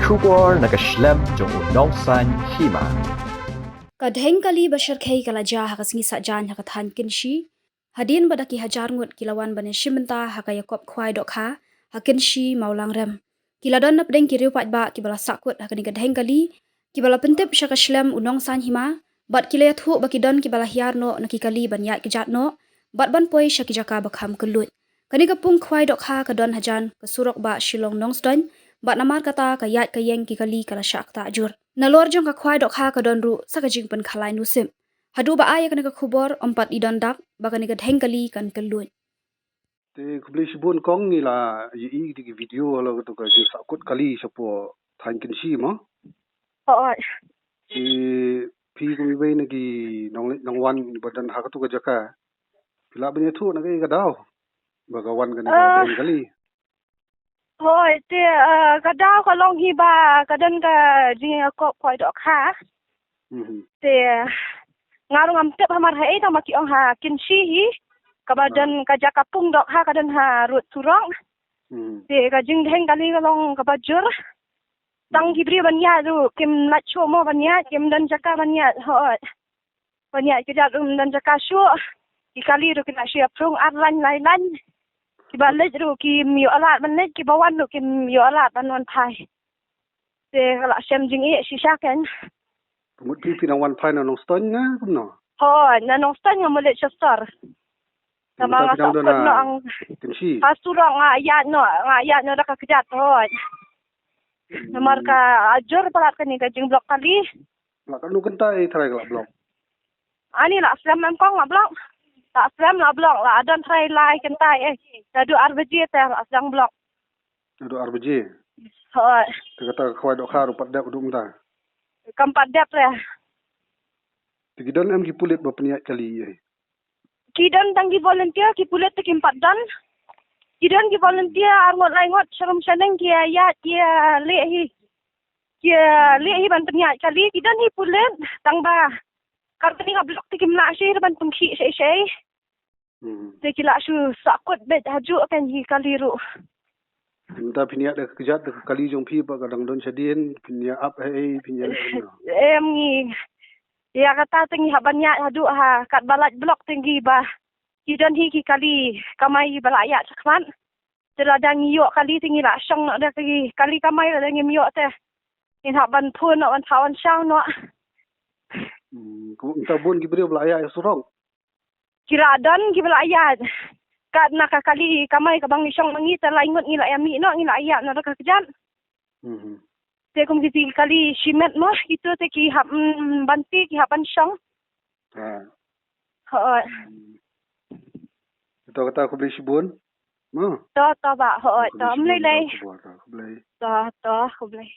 Shubor nakaslem jong unong san hima. Kadheng kali bashar khay kalaja hakasngi sajan hakathan kinshi. Hadin badaki hajar ngut kilawan bane shimenta hakayakop khwai dokha hakinshi maulang rem. Kiladon nap deng kiriu pat ba kibala sakut hakani kadheng kali kibala pentip syakashlem unong san hima bat kilaya thu bakidon kibala hiar no nakikali ban yat kejat no bat ban poi syakijaka bakham kelut. Kani kapung khwai dokha kadon hajan kesurok ba shilong nongston bat namar kata kayat kayeng kikali kala syak ta ajur. Nalor jong ka khwai dokha kadon ru sakajing pen khalai nusim. Hadu ba ay kan ka khubor empat idon dak bakani kadheng kali kan kelut. Te kubli shibun kong ni la yi di video lo to ka ji sakut kali sapo thankin shi ma Oi. ti pi ku mi bai na gi nong wan badan ha ka to ka jaka pila banya thu na ga daw baga wan kan ga den kali Hoi, te kadao ka long hi ba kadan ka jing ko koi dok ha. Te ngarung am tep hamar hai ta maki ong ha kin shi hi. Kabadan ka jakapung dok ha kadan ha rut surong. Te ka jing dheng kali ka long ka bajur. Tang gibri banya du kim lat cho mo banya kim dan jaka banya hoi. Banya kita dan jaka shu. Ikali ru kita siap prung arlan lailan. Kiba lej ru ki mio alat man lej ki bawan ru ki mio alat ban wan pai. Te kala sem jing e sisaken. mut pi nong wan pai nong ston na kum no Hoi, na nong stan nga mulit chastar. Sama nga sa no ang tin shi pasurong nga ayat no da kakijat hoi. Namar ka ajur palat kani ka jing blok kali. la kan lu kan tai thrai la blok Ani la slam am kong la blok. Tak slam la blok la adan try lai kan tai Dadu arbaji te la slam blok. ado arbje Hoi. te kata khwai dok kha ru pat da udum ta Kampat dep le. ti gidon am ki pulit ba pniat kali ye Kidan tanggi volunteer ki pulit te kimpat dan. Kidan ki volunteer arngot laingot serum seneng ki ayat ki lehi. Ki lehi ban peniat kali kidan hi pulit tang ba. Kartani ka blok te kim la shi ban tungki sei. Te kila su sakut bet haju kan hi kali ru. ta pniat da kejat da kali jong pi ba kadang don sedien pniat up hai pniat Em ni ya kata tengi habanya hadu ha kat balat blok tinggi ba. Kidan hi ki kali kamai balayat sakman. Teladang yok kali tinggi la syang nak dah kali kamai la ngi yok teh. Ni hak ban pun nak ban tawan syang nak. ku ta bun ki brio bla ya surong Kira dan ki balayat. Kat nak kali kamai ka bang syang mangi telaingut ngi la yami nak ngi la ayat nak dah kejan. Te kum ki kali simet mah itu te ki hap banti ki hap ban syang. ha Hoi. to kata ku beli shibun ma To ba hoi to mlei lei. ku beli To ko blei.